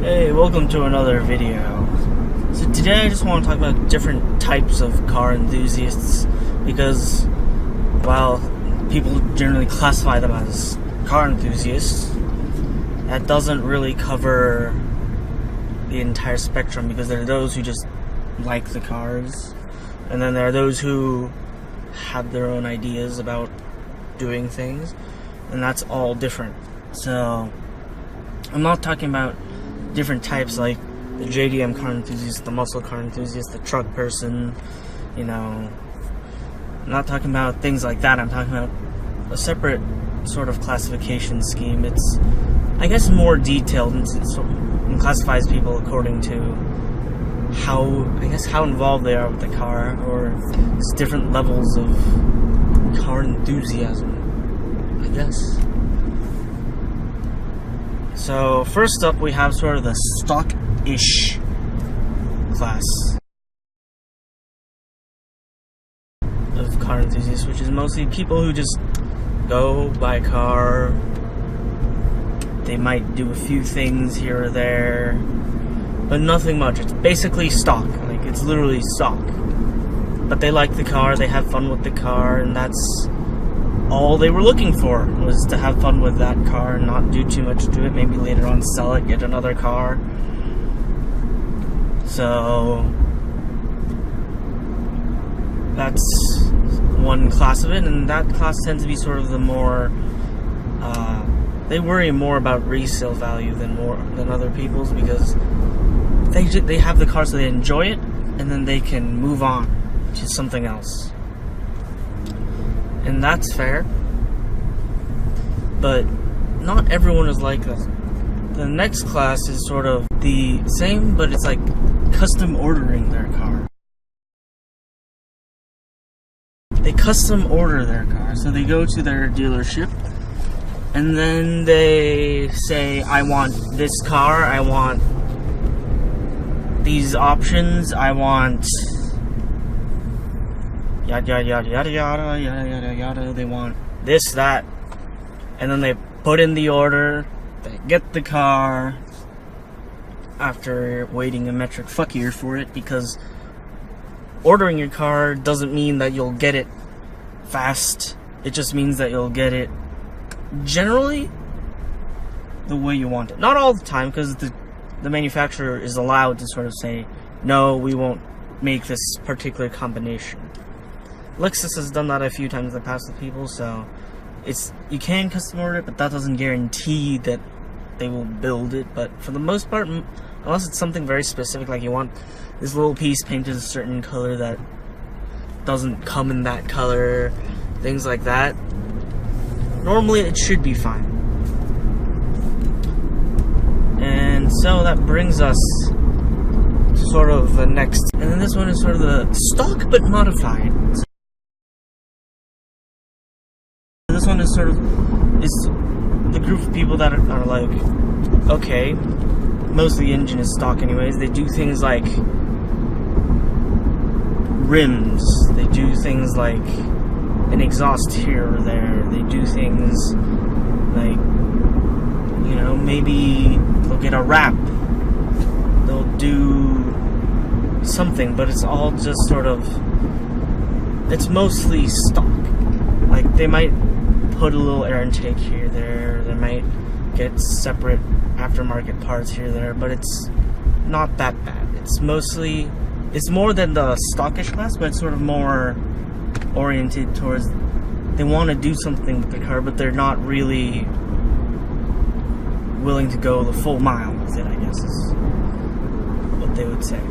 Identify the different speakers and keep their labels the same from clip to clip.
Speaker 1: Hey, welcome to another video. So today I just want to talk about different types of car enthusiasts because while people generally classify them as car enthusiasts, that doesn't really cover the entire spectrum because there are those who just like the cars, and then there are those who have their own ideas about doing things, and that's all different. So I'm not talking about different types like the JDM car enthusiast, the muscle car enthusiast, the truck person, you know. I'm not talking about things like that. I'm talking about a separate sort of classification scheme. It's, I guess, more detailed and classifies people according to how involved they are with the car, or just different levels of car enthusiasm, I guess. So first up, we have sort of the stock-ish class of car enthusiasts, which is mostly people who just go buy a car. They might do a few things here or there, but nothing much. It's basically stock. Like, it's literally stock. But they like the car, they have fun with the car, and that's all they were looking for, was to have fun with that car and not do too much to it. Maybe later on sell it, get another car. So that's one class of it, and that class tends to be sort of the more they worry more about resale value than other people's, because they have the car so they enjoy it, and then they can move on to something else. And that's fair, but not everyone is like that. The next class is sort of the same, but it's like custom ordering their car. They custom order their car, so they go to their dealership, and then they say, I want this car, I want these options, I want yada yada yada yada yada yada yada yada. They want this, that, and then they put in the order. They get the car after waiting a metric fuck year for it, because ordering your car doesn't mean that you'll get it fast. It just means that you'll get it generally the way you want it. Not all the time, because the manufacturer is allowed to sort of say, no, we won't make this particular combination. Lexus has done that a few times in the past with people, so you can custom order it, but that doesn't guarantee that they will build it. But for the most part, unless it's something very specific, like you want this little piece painted a certain color that doesn't come in that color, things like that, normally it should be fine. And so that brings us to sort of the next, and then this one is sort of the stock but modified. This one is sort of, it's the group of people that are like, okay, most of the engine is stock anyways. They do things like rims, they do things like an exhaust here or there, they do things like, you know, maybe they'll get a wrap, they'll do something, but it's all just sort of, it's mostly stock. Like, they might put a little air intake here, there, they might get separate aftermarket parts here, there, but it's not that bad. It's mostly, it's more than the stockish class, but it's sort of more oriented towards, they want to do something with the car, but they're not really willing to go the full mile with it, I guess is what they would say.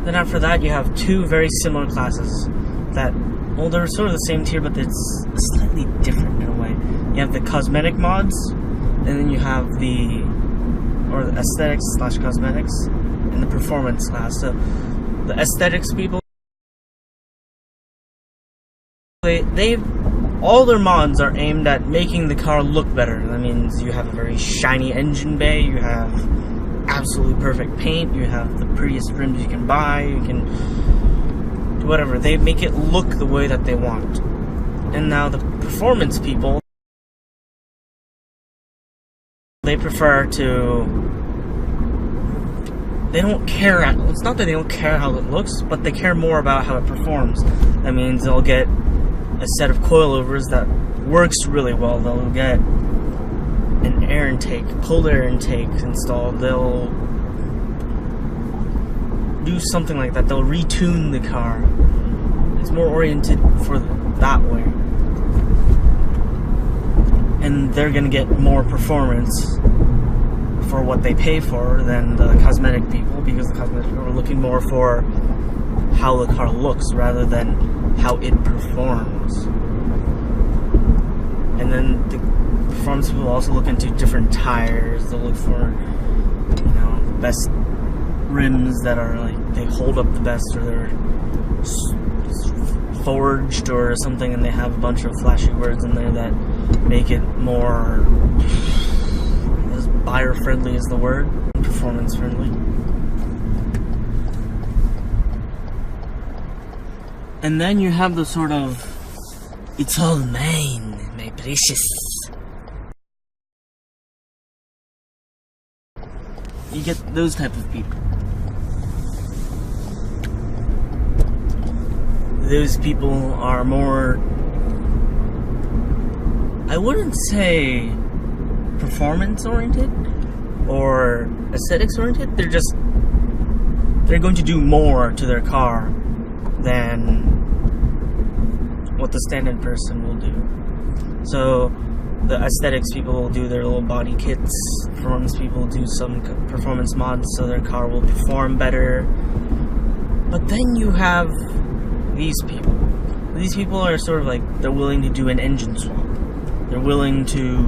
Speaker 1: Then after that, you have two very similar classes that, well, they're sort of the same tier, but it's slightly different in a way. You have the cosmetic mods, and then you have the aesthetics / cosmetics, and the performance class. So the aesthetics people, all their mods are aimed at making the car look better. That means you have a very shiny engine bay, you have absolutely perfect paint, you have the prettiest rims you can buy, you can do whatever. They make it look the way that they want. And now the performance people, they prefer to they don't care. It's not that they don't care how it looks, but they care more about how it performs. That means they'll get a set of coilovers that works really well. They'll get an air intake, cold air intake installed. They'll do something like that. They'll retune the car. It's more oriented for that way. And they're gonna get more performance for what they pay for than the cosmetic people, because the cosmetic people are looking more for how the car looks rather than how it performs. And then the performance people also look into different tires. They'll look for, best rims that are like, they hold up the best, or they're forged or something, and they have a bunch of flashy words in there that make it more, as buyer friendly is the word, performance friendly. And then you have the sort of, it's all mine, my precious. You get those type of people. Those people are more, I wouldn't say performance oriented or aesthetics oriented. They're going to do more to their car than what the standard person will do. So the aesthetics people will do their little body kits. Performance people will do some performance mods so their car will perform better. But then you have these people. These people are sort of like, they're willing to do an engine swap. They're willing to,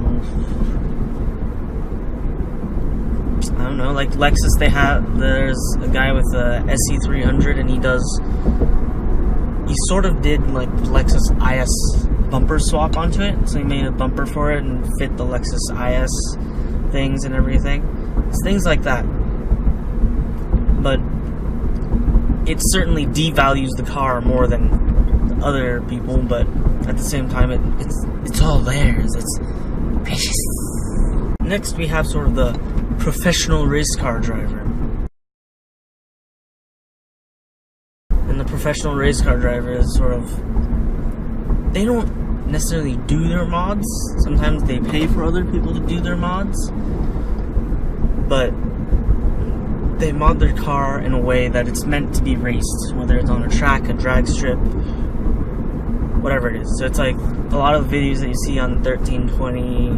Speaker 1: I don't know, like Lexus, there's a guy with a SC300, and he sort of did like Lexus IS bumper swap onto it. So he made a bumper for it and fit the Lexus IS things and everything. It's things like that. But it certainly devalues the car more than other people, but at the same time, it's all theirs. It's precious. Next, we have sort of the professional race car driver. And the professional race car driver is sort of, they don't necessarily do their mods. Sometimes they pay for other people to do their mods, but they mod their car in a way that it's meant to be raced, whether it's on a track, a drag strip, whatever it is. So it's like a lot of the videos that you see on 1320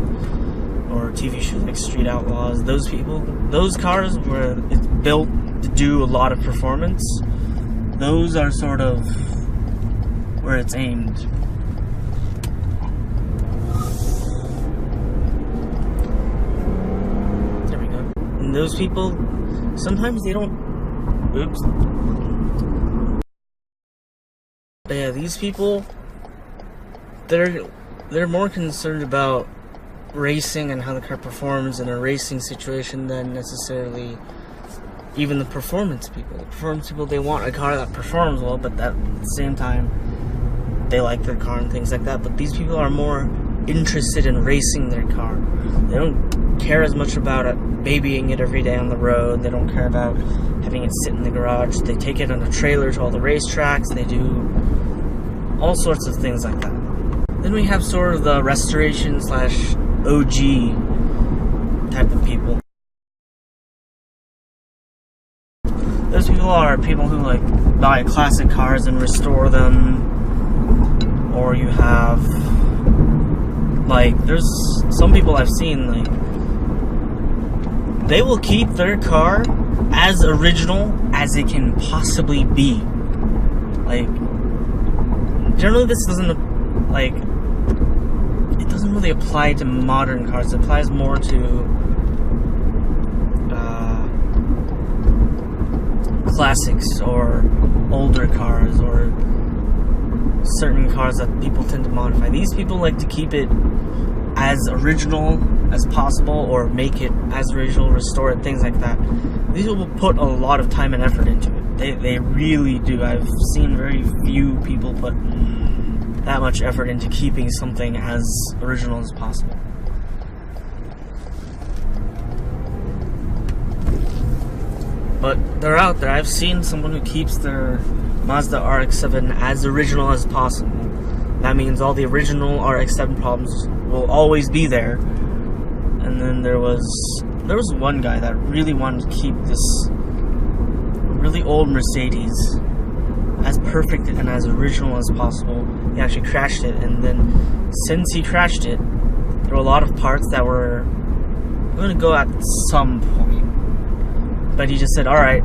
Speaker 1: or TV shows like Street Outlaws, those cars where it's built to do a lot of performance, those are sort of where it's aimed. There we go. And those people, sometimes they don't, oops. But yeah, these people, they're more concerned about racing and how the car performs in a racing situation than necessarily even the performance people. The performance people, they want a car that performs well, but that at the same time, they like their car and things like that. But these people are more interested in racing their car. They don't care as much about it, babying it every day on the road. They don't care about having it sit in the garage. They take it on a trailer to all the racetracks. They do all sorts of things like that. Then we have sort of the restoration / OG type of people. Those people are people who like buy classic cars and restore them. Or you have, like, there's some people I've seen, like, they will keep their car as original as it can possibly be. Like, generally this doesn't, like, it doesn't really apply to modern cars. It applies more to classics or older cars or certain cars that people tend to modify. These people like to keep it as original as possible, or make it as original, restore it, things like that. These people put a lot of time and effort into it. They really do. I've seen very few people put that much effort into keeping something as original as possible. But they're out there. I've seen someone who keeps their Mazda RX-7 as original as possible. That means all the original RX-7 problems will always be there. And then there was one guy that really wanted to keep this really old Mercedes as perfect and as original as possible. He actually crashed it, and then since he crashed it, there were a lot of parts that were going to go at some point. But he just said, alright,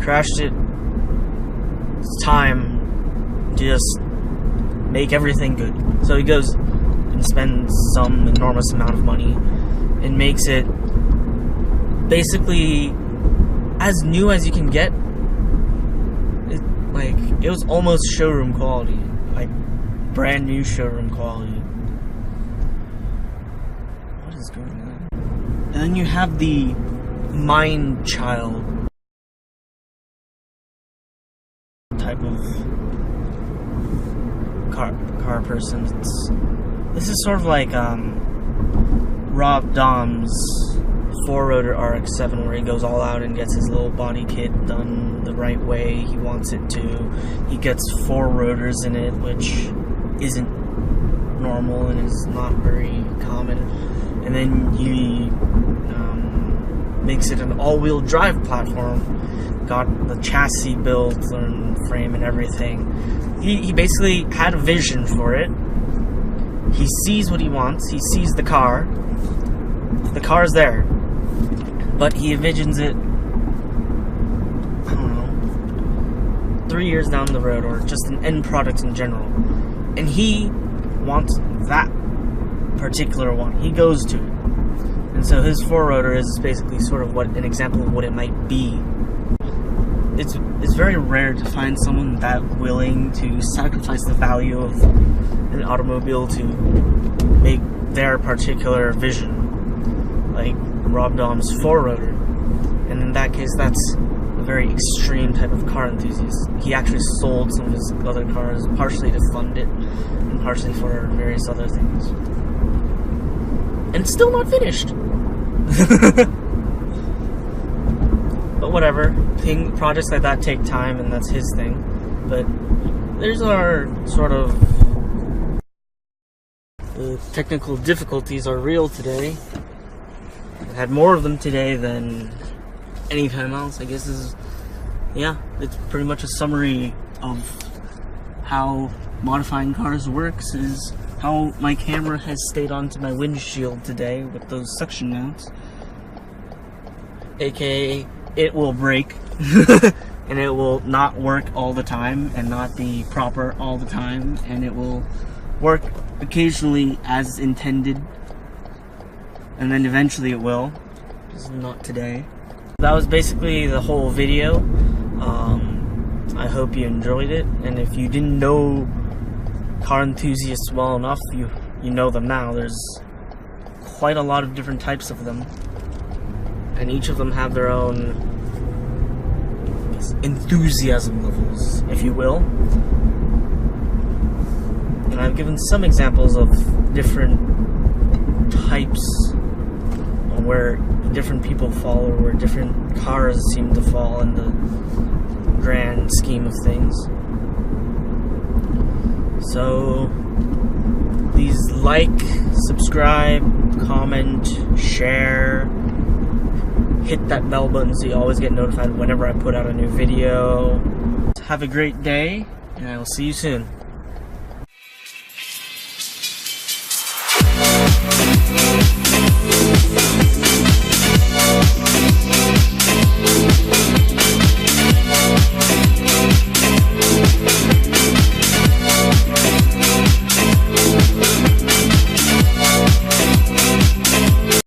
Speaker 1: crashed it, it's time to just make everything good. So he goes and spends some enormous amount of money and makes it basically as new as you can get. It was almost showroom quality, like brand new showroom quality. What is going on? And then you have the mind child type of car person. This is sort of like Rob Dom's 4-rotor RX-7, where he goes all out and gets his little body kit done the right way he wants it to. He gets 4 rotors in it, which isn't normal and is not very common. And then he makes it an all-wheel drive platform. Got the chassis built and frame and everything. He basically had a vision for it. He sees what he wants. He sees the car. The car's there. But he envisions it, I don't know, 3 years down the road, or just an end product in general. And he wants that particular one. He goes to it. And so his 4-rotor is basically sort of an example of what it might be. It's very rare to find someone that willing to sacrifice the value of an automobile to make their particular vision. Like Rob Dom's 4-rotor. And in that case, that's a very extreme type of car enthusiast. He actually sold some of his other cars, partially to fund it, and partially for various other things. And it's still not finished! But whatever, projects like that take time, and that's his thing. But there's our sort of... The technical difficulties are real today. I've had more of them today than any time else. I guess it's pretty much a summary of how modifying cars works, is how my camera has stayed onto my windshield today with those suction mounts. AKA, it will break, and it will not work all the time, and not be proper all the time, and it will work occasionally as intended, and then eventually it will, just not today. That was basically the whole video. I hope you enjoyed it, and if you didn't know car enthusiasts well enough, you know them now. There's quite a lot of different types of them, and each of them have their own enthusiasm levels, if you will. And I've given some examples of different types, where different people fall, or where different cars seem to fall in the grand scheme of things. So please like, subscribe, comment, share, hit that bell button so you always get notified whenever I put out a new video. Have a great day, and I will see you soon.